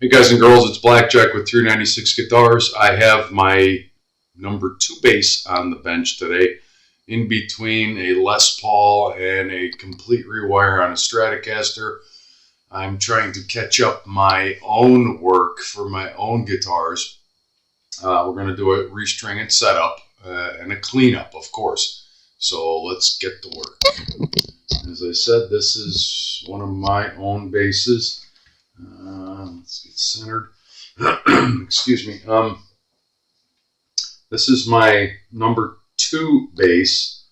Hey guys and girls, it's Blackjack with 396 Guitars. I have my number 2 bass on the bench today, in between a Les Paul and a complete rewire on a Stratocaster. I'm trying to catch up my own work for my own guitars. We're going to do a restring and setup and a cleanup, of course. So let's get to work. As I said, this is one of my own basses. Let's get centered. Excuse me. This is my number 2 bass.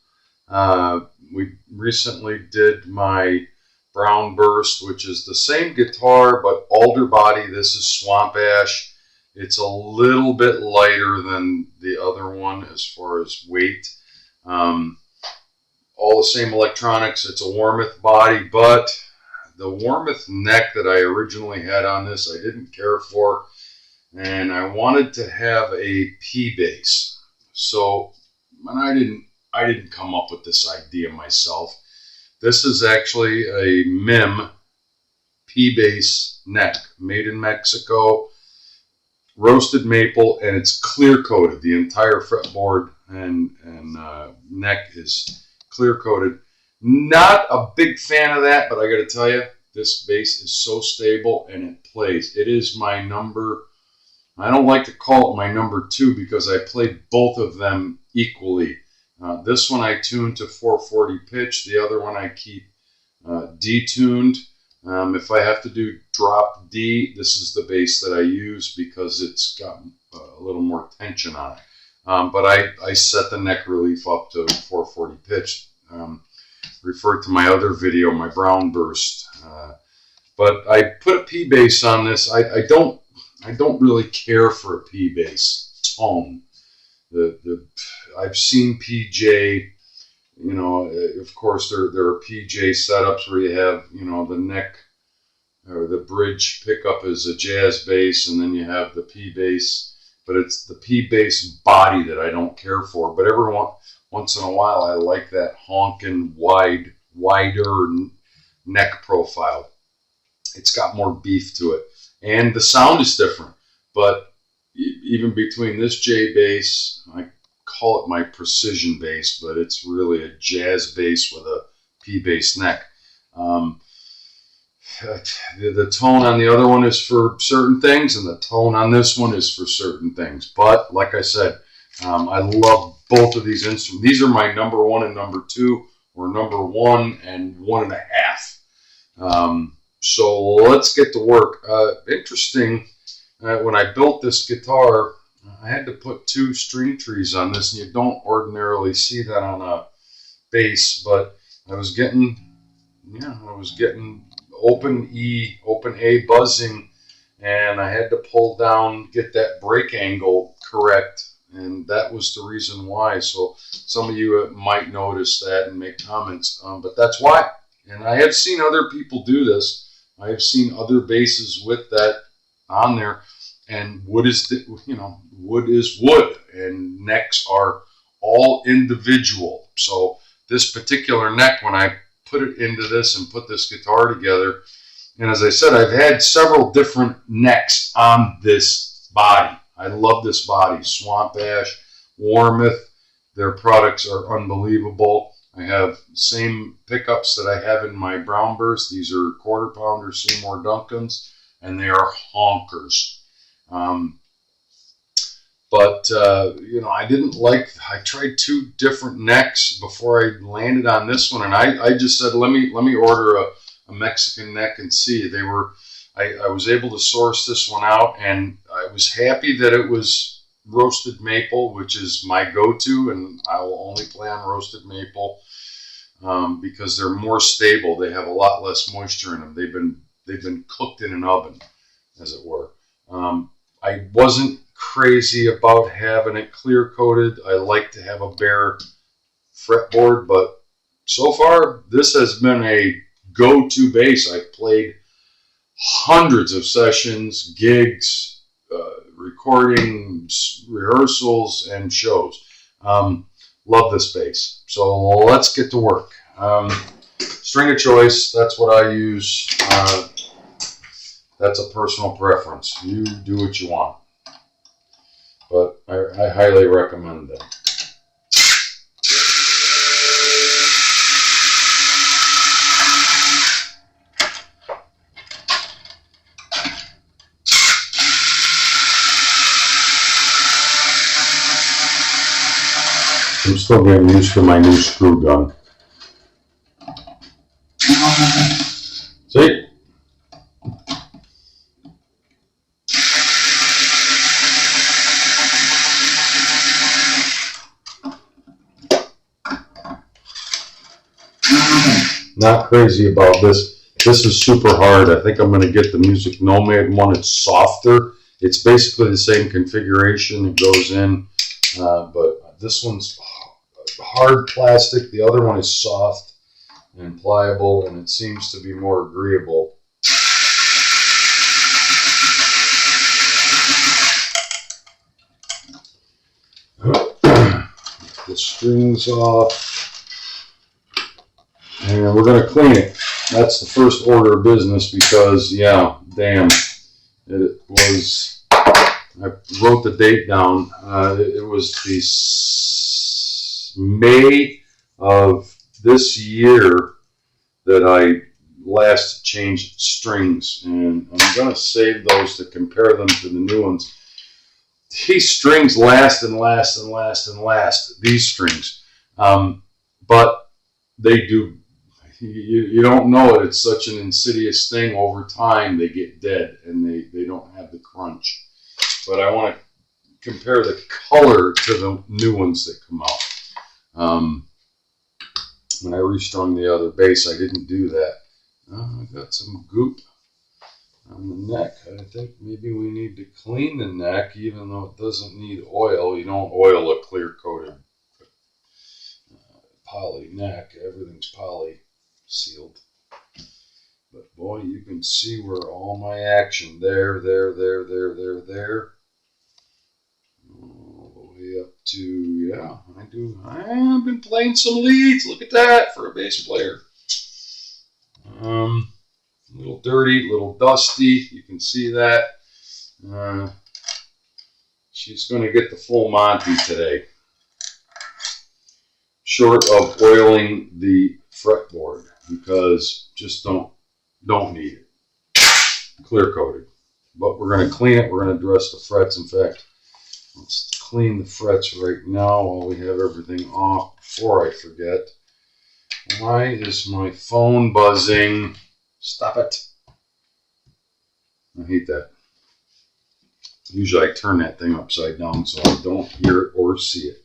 We recently did my Brown Burst, which is the same guitar but alder body. This is Swamp Ash. It's a little bit lighter than the other one as far as weight. All the same electronics. It's a Warmoth body, but the Warmoth neck that I originally had on this I didn't care for, and I wanted to have a P bass. So, and I didn't come up with this idea myself. This is actually a MIM P bass neck, made in Mexico, roasted maple, and it's clear coated. The entire fretboard and neck is clear coated. Not a big fan of that, but I got to tell you, this bass is so stable and it plays. It is my number, I don't like to call it my number 2 because I played both of them equally. This one I tuned to 440 pitch. The other one I keep detuned. If I have to do drop D, this is the bass that I use because it's got a little more tension on it. But I set the neck relief up to 440 pitch. Refer to my other video, my Brown Burst. But I put a P bass on this. I don't really care for a P bass tone. I've seen PJ, you know, of course there are PJ setups where you have, you know, the neck or the bridge pickup is a jazz bass, and then you have the P bass. But it's the P bass body that I don't care for. But every once in a while, I like that honking wider neck profile. It's got more beef to it, and the sound is different. But even between this J bass, I call it my precision bass, but it's really a jazz bass with a P bass neck. The tone on the other one is for certain things, and the tone on this one is for certain things. But like I said, I love both of these instruments. These are my number 1 and number 2, or number 1 and 1.5. So let's get to work. Interesting, when I built this guitar, I had to put 2 string trees on this, and you don't ordinarily see that on a bass, but I was getting open E, open A buzzing, and I had to pull down, get that break angle correct, and that was the reason why. So some of you might notice that and make comments, but that's why. And I have seen other people do this. I have seen other basses with that on there, and wood is wood, and necks are all individual. So this particular neck, when I put it into this and put this guitar together, and as I said, I've had several different necks on this body. I love this body. Swamp Ash, Warmoth, their products are unbelievable. I have same pickups that I have in my Brown Burst. These are quarter pounder Seymour Duncans, and they are honkers. You know, I tried 2 different necks before I landed on this one, and I just said, let me order a Mexican neck and see. I was able to source this one out, and I was happy that it was roasted maple, which is my go-to, and I will only play on roasted maple because they're more stable. They have a lot less moisture in them. They've been cooked in an oven, as it were. I wasn't crazy about having it clear coated. I like to have a bare fretboard, but so far this has been a go-to bass. I've played hundreds of sessions, gigs, recordings, rehearsals, and shows. Love this bass. So let's get to work. String of choice, that's what I use. That's a personal preference. You do what you want. But I highly recommend them. I'm still getting used to my new screw gun. See? Not crazy about this. This is super hard. I think I'm going to get the Music Nomad one. It's softer. It's basically the same configuration. It goes in, but this one's hard plastic. The other one is soft and pliable, and it seems to be more agreeable. The strings off. And we're going to clean it. That's the first order of business because, yeah, damn, it was, I wrote the date down. It was the May of this year that I last changed strings. And I'm going to save those to compare them to the new ones. These strings last and last and last and last, these strings. But they do. You don't know it. It's such an insidious thing. Over time, they get dead and they don't have the crunch. But I want to compare the color to the new ones that come out. When I restrung the other bass, I didn't do that. I got some goop on the neck. I think maybe we need to clean the neck, even though it doesn't need oil. You don't oil a clear-coated poly neck. Everything's poly sealed. But boy, you can see where all my action there. All the way up to, yeah, I've been playing some leads. Look at that for a bass player. A little dirty, a little dusty. You can see that. She's going to get the full Monty today. Short of oiling the fretboard, because just don't need it. Clear coated. But we're going to clean it. We're going to address the frets. In fact, let's clean the frets right now while we have everything off before I forget. Why is my phone buzzing? Stop it. I hate that. Usually I turn that thing upside down so I don't hear it or see it.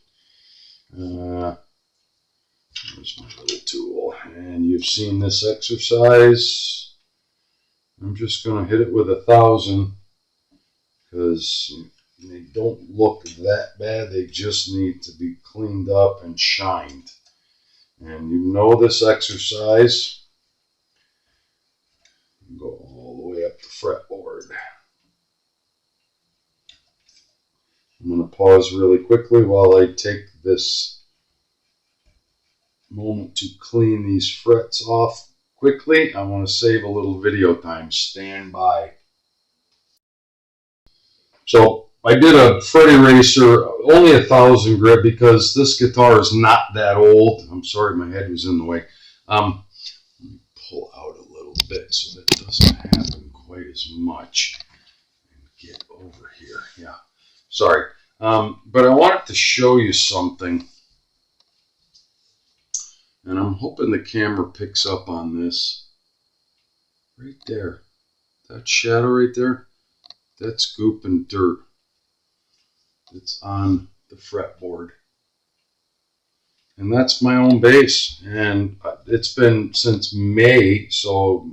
There's my little tool. And you've seen this exercise. I'm just going to hit it with 1,000 because they don't look that bad. They just need to be cleaned up and shined. And you know this exercise. Go all the way up the fretboard. I'm going to pause really quickly while I take this moment to clean these frets off quickly. I want to save a little video time. Stand by. So I did a fret eraser, only 1,000 grit, because this guitar is not that old. I'm sorry, my head was in the way. Let me pull out a little bit so that it doesn't happen quite as much. And get over here. Yeah, sorry. But I wanted to show you something. And I'm hoping the camera picks up on this. Right there. That shadow right there, that's goop and dirt. It's on the fretboard. And that's my own bass. And it's been since May, so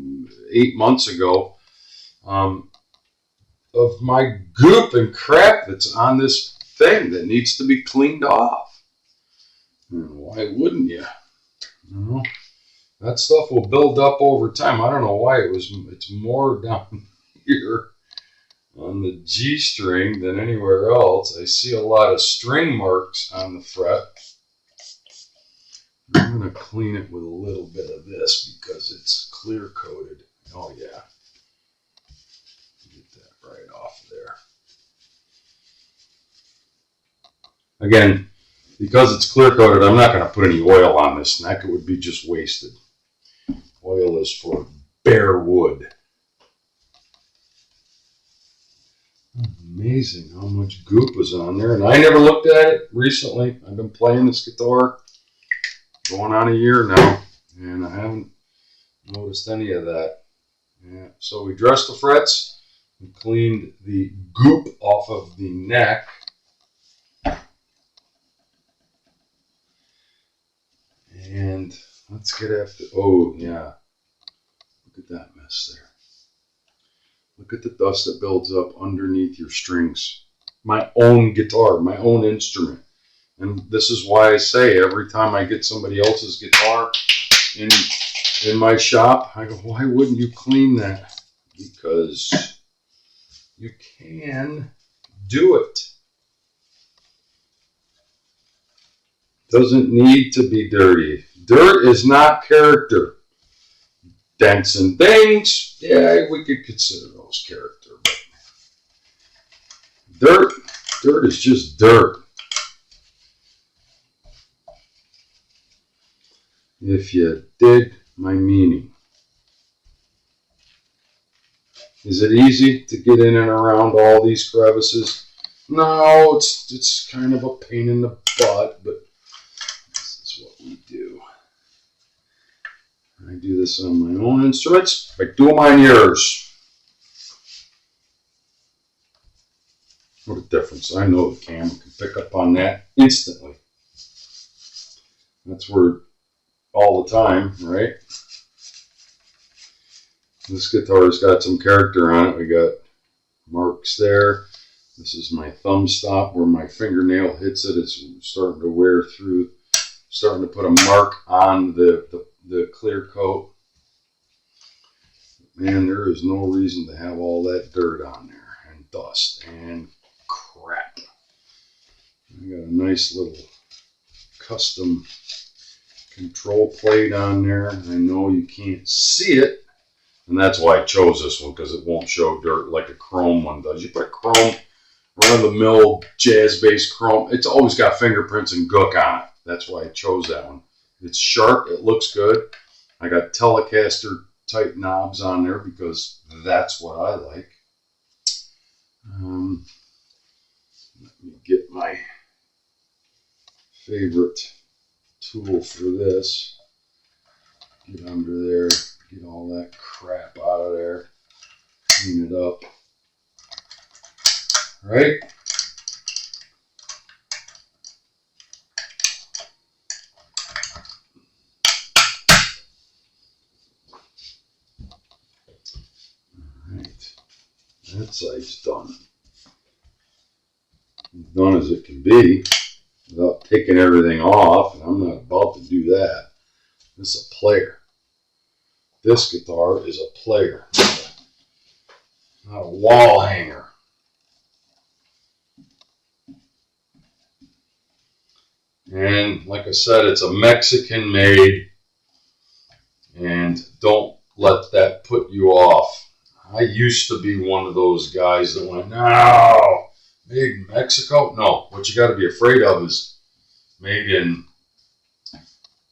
8 months ago, of my goop and crap that's on this thing that needs to be cleaned off. And why wouldn't you? No, that stuff will build up over time. I don't know why it's more down here on the G string than anywhere else. I see a lot of string marks on the fret. I'm going to clean it with a little bit of this because it's clear coated. Oh yeah. Again, because it's clear coated, I'm not going to put any oil on this neck. It would be just wasted. Oil is for bare wood. Amazing how much goop was on there. And I never looked at it recently. I've been playing this guitar going on a year now, and I haven't noticed any of that. Yeah. So we dressed the frets and cleaned the goop off of the neck. And let's get after, oh yeah, look at that mess there. Look at the dust that builds up underneath your strings. My own guitar, my own instrument. And this is why I say every time I get somebody else's guitar in my shop, I go, why wouldn't you clean that? Because you can do it. Doesn't need to be dirty. Dirt is not character. Dents and things, yeah, we could consider those character. But dirt is just dirt. If you dig my meaning. Is it easy to get in and around all these crevices? No, it's kind of a pain in the butt, but this is what we do. I do this on my own instruments. I do them on yours. What a difference. I know the camera can pick up on that instantly. That's where all the time, right? This guitar's got some character on it. We got marks there. This is my thumb stop where my fingernail hits it. It's starting to wear through, starting to put a mark on the clear coat. Man, there is no reason to have all that dirt on there and dust and crap. I got a nice little custom control plate on there. I know you can't see it, and that's why I chose this one, because it won't show dirt like a chrome one does. You put chrome, run-of-the-mill jazz-based chrome, it's always got fingerprints and gook on it. That's why I chose that one. It's sharp, it looks good. I got Telecaster type knobs on there because that's what I like. Let me get my favorite tool for this. Get under there, get all that crap out of there, clean it up. All right. That side's done. As done as it can be without taking everything off, and I'm not about to do that. This is a player. This guitar is a player, not a wall hanger. And like I said, it's a Mexican made, and don't let that put you off. I used to be one of those guys that went, no, made in Mexico? No, what you got to be afraid of is made in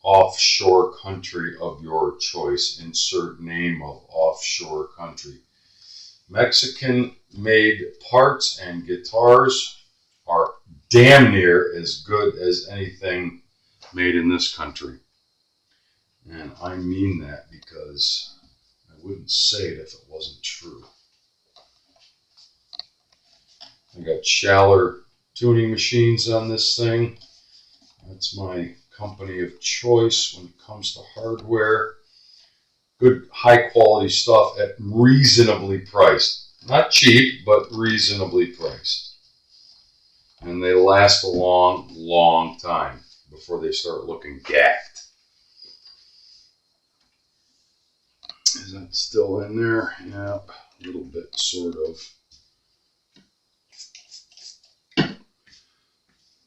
offshore country of your choice. Insert name of offshore country. Mexican made parts and guitars are damn near as good as anything made in this country. And I mean that because I wouldn't say it if it wasn't true. I got Schaller tuning machines on this thing. That's my company of choice when it comes to hardware. Good high quality stuff at reasonably priced. Not cheap, but reasonably priced. And they last a long, long time before they start looking gacked. Is that still in there? Yep, a little bit, sort of.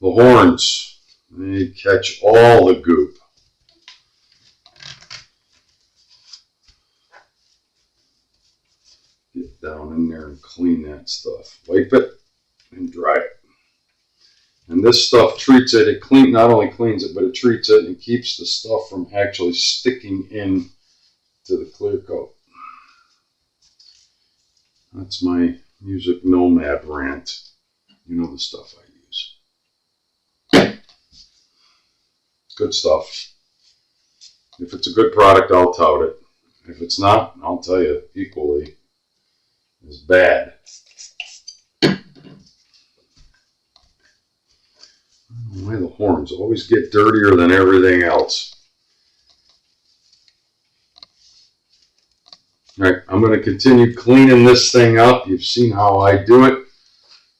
The horns, they catch all the goop. Get down in there and clean that stuff. Wipe it and dry it. And this stuff treats it. It not only cleans it, but it treats it and keeps the stuff from actually sticking in to the clear coat. That's my Music Nomad rant. You know the stuff I use. Good stuff. If it's a good product, I'll tout it. If it's not, I'll tell you equally as bad. Why the horns always get dirtier than everything else. Alright, I'm going to continue cleaning this thing up. You've seen how I do it.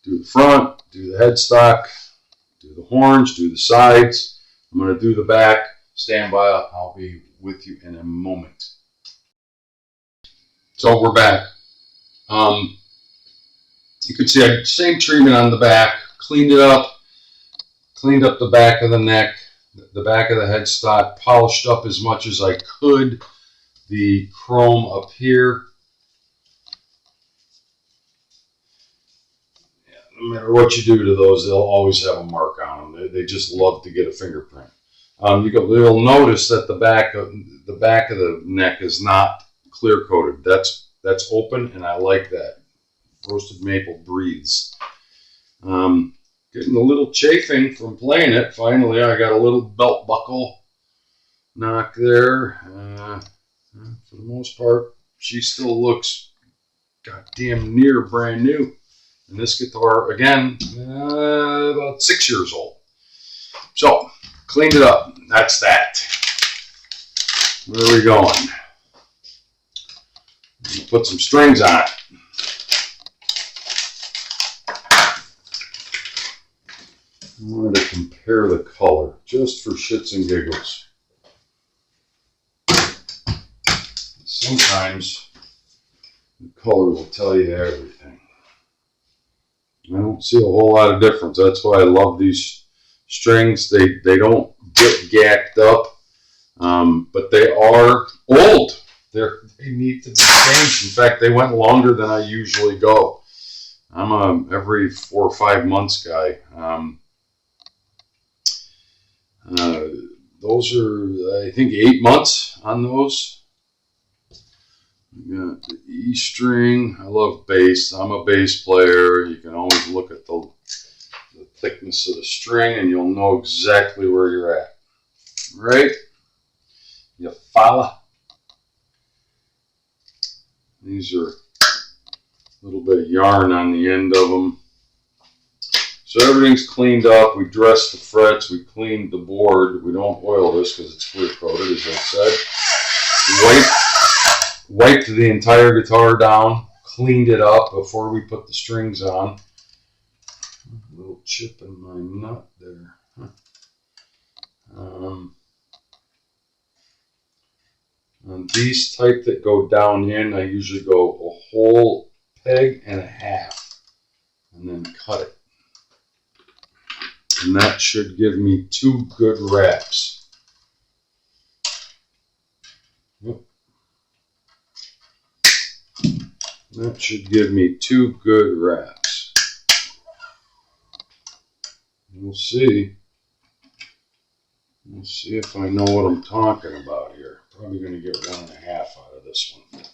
Do the front, do the headstock, do the horns, do the sides. I'm going to do the back. Stand by, I'll be with you in a moment. So we're back. You can see I had the same treatment on the back, cleaned it up, cleaned up the back of the neck, the back of the headstock, polished up as much as I could. The chrome up here. No matter what you do to those, they'll always have a mark on them. They just love to get a fingerprint. You'll notice that the back of the neck is not clear coated. That's open, and I like that. Roasted maple breathes. Getting a little chafing from playing it. Finally, I got a little belt buckle knock there. For the most part, she still looks goddamn near brand new. And this guitar, again, about 6 years old. So, cleaned it up. That's that. Where are we going? Put some strings on it. I wanted to compare the color, just for shits and giggles. Sometimes the color will tell you everything. I don't see a whole lot of difference. That's why I love these strings. They don't get gacked up, but they are old. They need to be changed. In fact, they went longer than I usually go. I'm a every 4 or 5 months guy. Those are, I think, 8 months on those. We got the E string. I love bass. I'm a bass player. You can always look at the thickness of the string and you'll know exactly where you're at. Right? You follow? These are a little bit of yarn on the end of them. So everything's cleaned up. We dressed the frets. We cleaned the board. We don't oil this because it's clear coated, as I said. Wiped the entire guitar down. Cleaned it up before we put the strings on. A little chip in my nut there. On these type that go down in, I usually go a whole peg and a half and then cut it. And that should give me 2 good wraps. Yep. That should give me 2 good wraps. We'll see. We'll see if I know what I'm talking about here. Probably going to get 1.5 out of this one.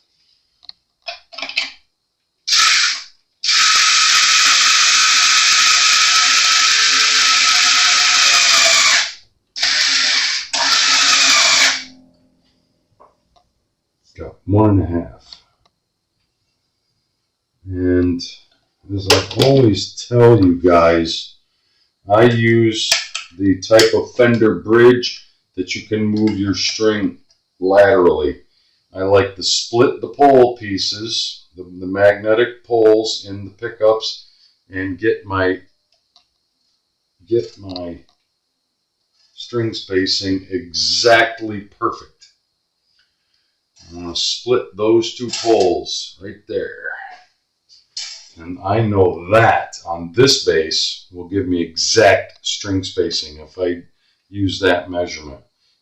Got 1.5. And as I always tell you guys, I use the type of Fender bridge that you can move your string laterally. I like to split the pole pieces, the magnetic poles in the pickups, and get my string spacing exactly perfect. I'm going to split those 2 poles right there. And I know that on this bass will give me exact string spacing if I use that measurement.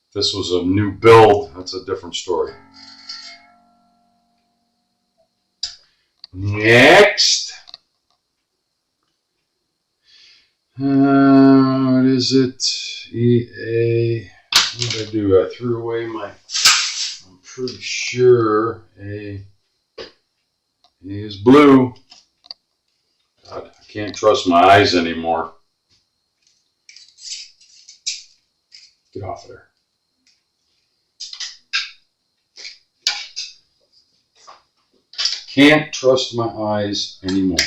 If this was a new build, that's a different story. Next. is it? EA. What did I do? I threw away my, I'm pretty sure A is blue. God, I can't trust my eyes anymore. Get off of there. Can't trust my eyes anymore.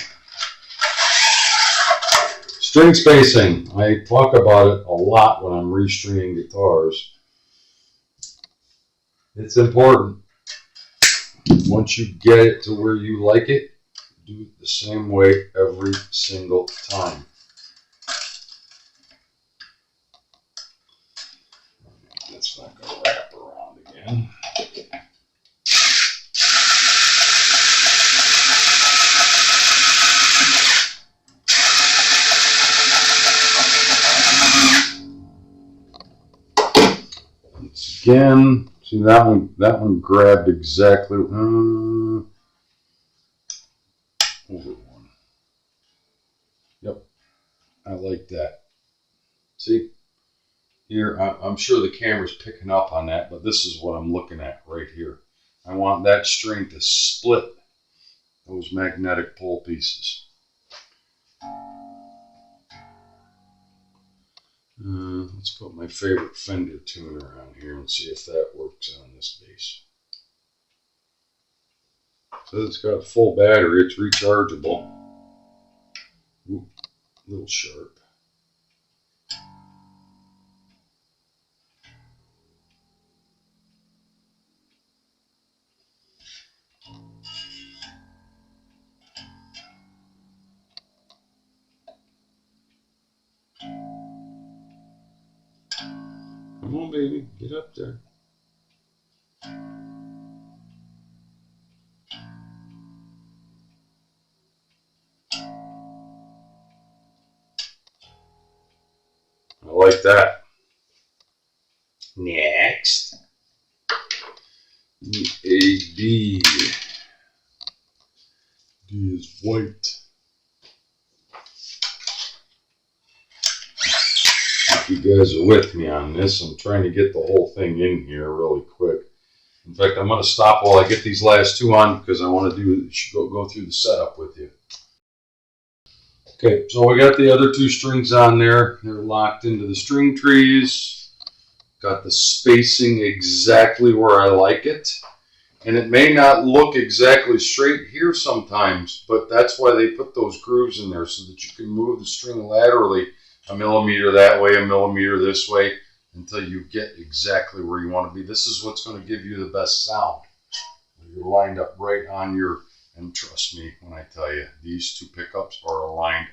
String spacing. I talk about it a lot when I'm restringing guitars. It's important. Once you get it to where you like it, do it the same way every single time. That's not going to wrap around again. Once again, see that one grabbed exactly over one. Yep, I like that. See? Here, I'm sure the camera's picking up on that, but this is what I'm looking at right here. I want that string to split those magnetic pole pieces. Let's put my favorite Fender tuner on here and see if that works on this bass. So it's got a full battery, it's rechargeable. Ooh, a little sharp. Come on, baby, get up there. I like that. Next. A D. D is white. If you guys are with me on this, I'm trying to get the whole thing in here really quick. In fact, I'm going to stop while I get these last two on because I want to go through the setup with you. Okay, so we got the other two strings on there. They're locked into the string trees. Got the spacing exactly where I like it. And it may not look exactly straight here sometimes, but that's why they put those grooves in there so that you can move the string laterally a millimeter that way, a millimeter this way, until you get exactly where you want to be. This is what's going to give you the best sound. You're lined up right on your, and trust me when I tell you, these two pickups are aligned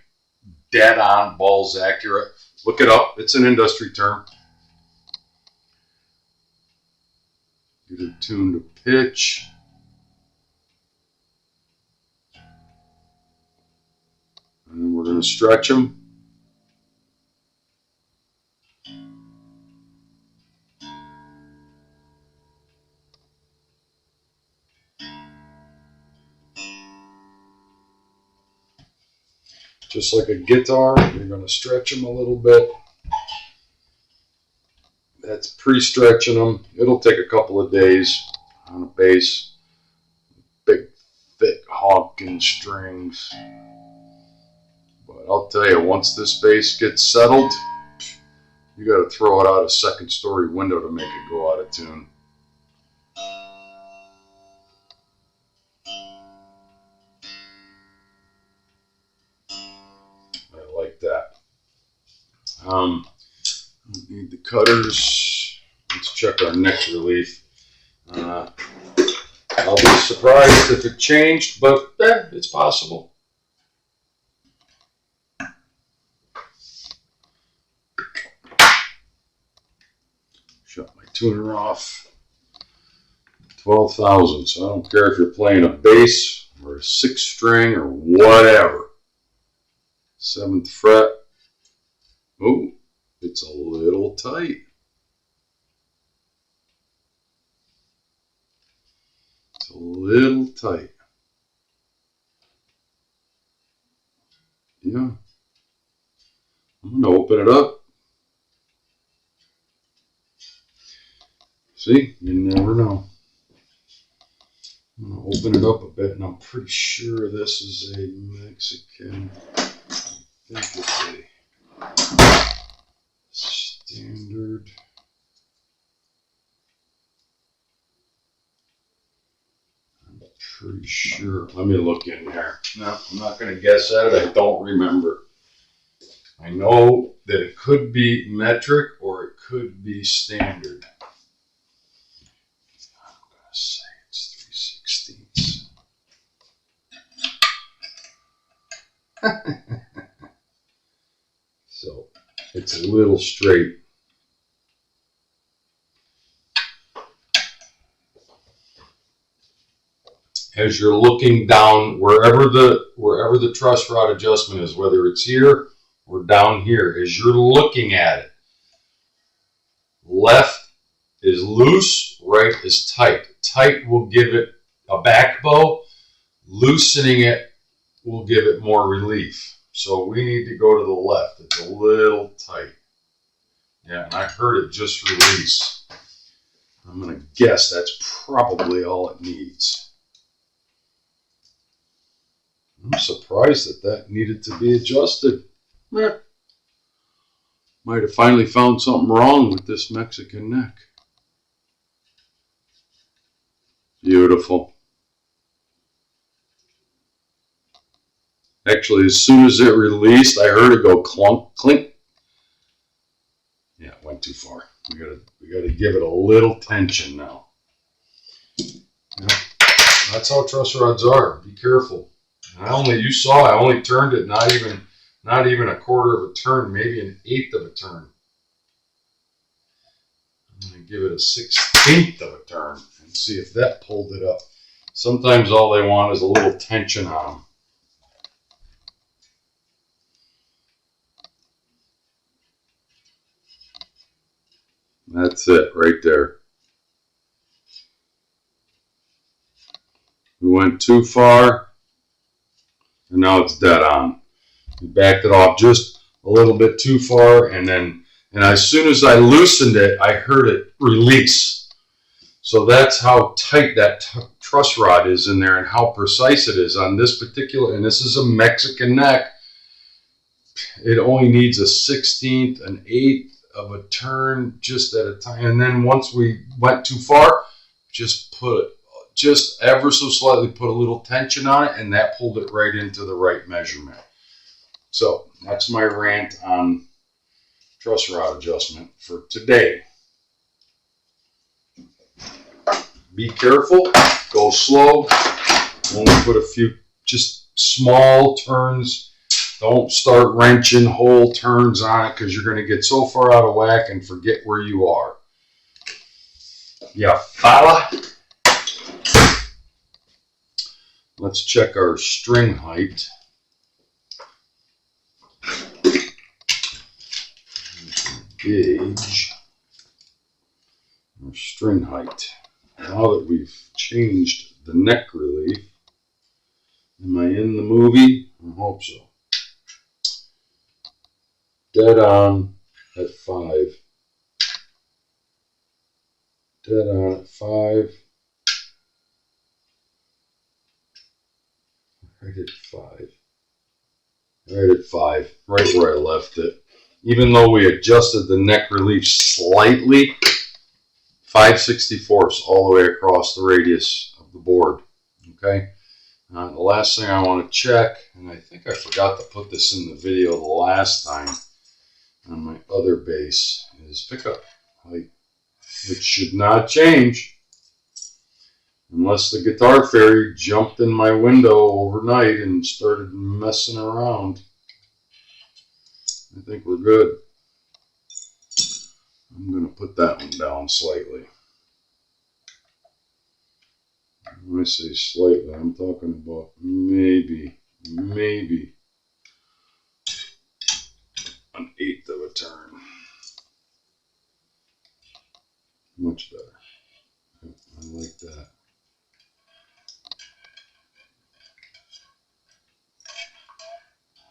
dead on, balls accurate. Look it up, it's an industry term. Get it tuned to pitch. And then we're going to stretch them. Just like a guitar, you're going to stretch them a little bit. That's pre-stretching them. It'll take a couple of days on a bass. Big, thick, honking strings. But I'll tell you, once this bass gets settled, you got to throw it out a second-story window to make it go out of tune. I like that. Need the cutters. Let's check our neck relief. I'll be surprised if it changed, but it's possible. Shut my tuner off. 12,000, so I don't care if you're playing a bass or a 6th string or whatever. 7th fret. Oh, it's a little tight. It's a little tight. Yeah. I'm going to open it up. See, you never know. I'm going to open it up a bit, and I'm pretty sure this is a Mexican. I think it's a standard. I'm pretty sure. Let me look in there. No, I'm not going to guess at it. I don't remember. I know that it could be metric or it could be standard. I'm going to say it's 3/16. So it's a little straight. As you're looking down, wherever the truss rod adjustment is, whether it's here or down here, as you're looking at it, left is loose, right is tight. Tight will give it a back bow. Loosening it will give it more relief. So we need to go to the left. It's a little tight. Yeah, and I heard it just release. I'm going to guess that's probably all it needs. I'm surprised that that needed to be adjusted. Might have finally found something wrong with this Mexican neck. Beautiful. Actually, as soon as it released, I heard it go clunk, clink. Yeah, it went too far. We gotta give it a little tension now. Yeah, that's how truss rods are. Be careful. I only turned it not even a quarter of a turn, maybe an eighth of a turn. I'm going to give it a 16th of a turn and see if that pulled it up. Sometimes all they want is a little tension on them. That's it right there. We went too far, and now it's dead on. We backed it off just a little bit too far, and as soon as I loosened it, I heard it release. So that's how tight that truss rod is in there and how precise it is on this particular, and this is a Mexican neck. It only needs a 16th, an 8th of a turn just at a time. And then once we went too far, just ever so slightly put a little tension on it, and that pulled it right into the right measurement. So that's my rant on truss rod adjustment for today. Be careful, go slow, only put a few just small turns. Don't start wrenching whole turns on it because you're going to get so far out of whack and forget where you are. Yeah, fella. Let's check our string height. Gauge our string height. Now that we've changed the neck relief, am I in the movie? I hope so. Dead on at 5. Dead on at 5. Right at 5. Right at 5. Right where I left it. Even though we adjusted the neck relief slightly, 5/64 all the way across the radius of the board. Okay. The last thing I want to check, and I think I forgot to put this in the video the last time on my other bass, is pickup height, which should not change unless the guitar fairy jumped in my window overnight and started messing around. I think we're good. I'm going to put that one down slightly. When I say slightly, I'm talking about maybe an eighth of a turn. Much better. I like that.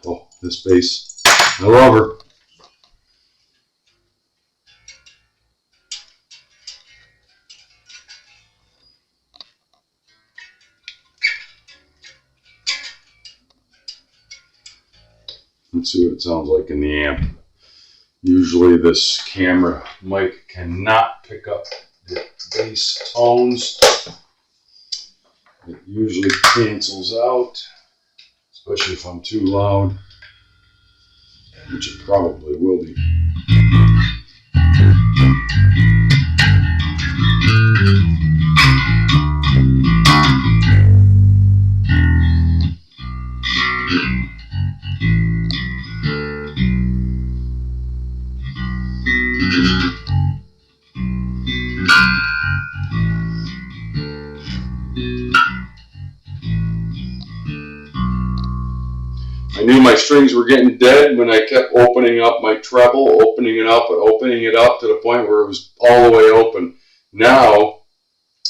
Oh, this bass. I love her. Let's see what it sounds like in the amp. Usually this camera mic cannot pick up the bass tones. It usually cancels out, especially if I'm too loud, which it probably will be. I knew my strings were getting dead when I kept opening up my treble, opening it up and opening it up to the point where it was all the way open. Now,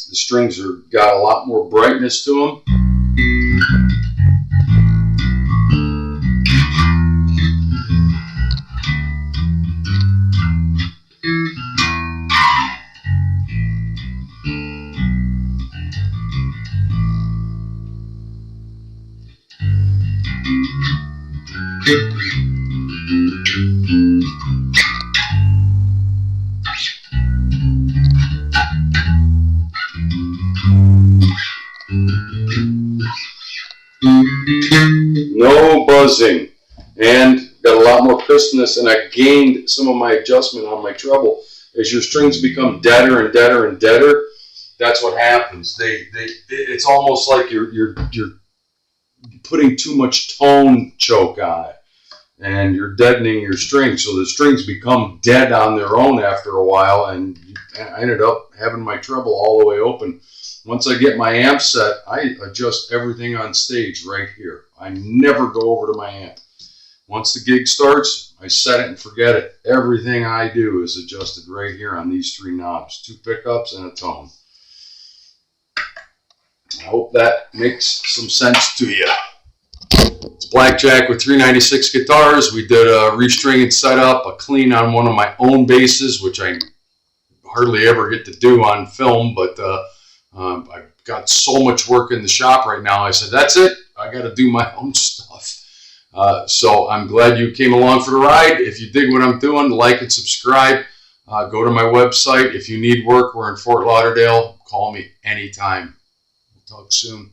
the strings got a lot more brightness to them. No buzzing, and got a lot more crispness, and I gained some of my adjustment on my treble. As your strings become deader and deader and deader, that's what happens. It's almost like you're putting too much tone choke on it, and you're deadening your strings, so the strings become dead on their own after a while, and I ended up having my treble all the way open. Once I get my amp set, I adjust everything on stage right here. I never go over to my amp. Once the gig starts, I set it and forget it. Everything I do is adjusted right here on these three knobs, 2 pickups and a tone. I hope that makes some sense to you. It's Blackjack with 396 guitars. We did a restringing setup, a clean on one of my own basses, which I hardly ever get to do on film, but I've got so much work in the shop right now. I said, that's it. I got to do my own stuff. So I'm glad you came along for the ride. If you dig what I'm doing, like and subscribe. Go to my website. If you need work, we're in Fort Lauderdale. Call me anytime. We'll talk soon.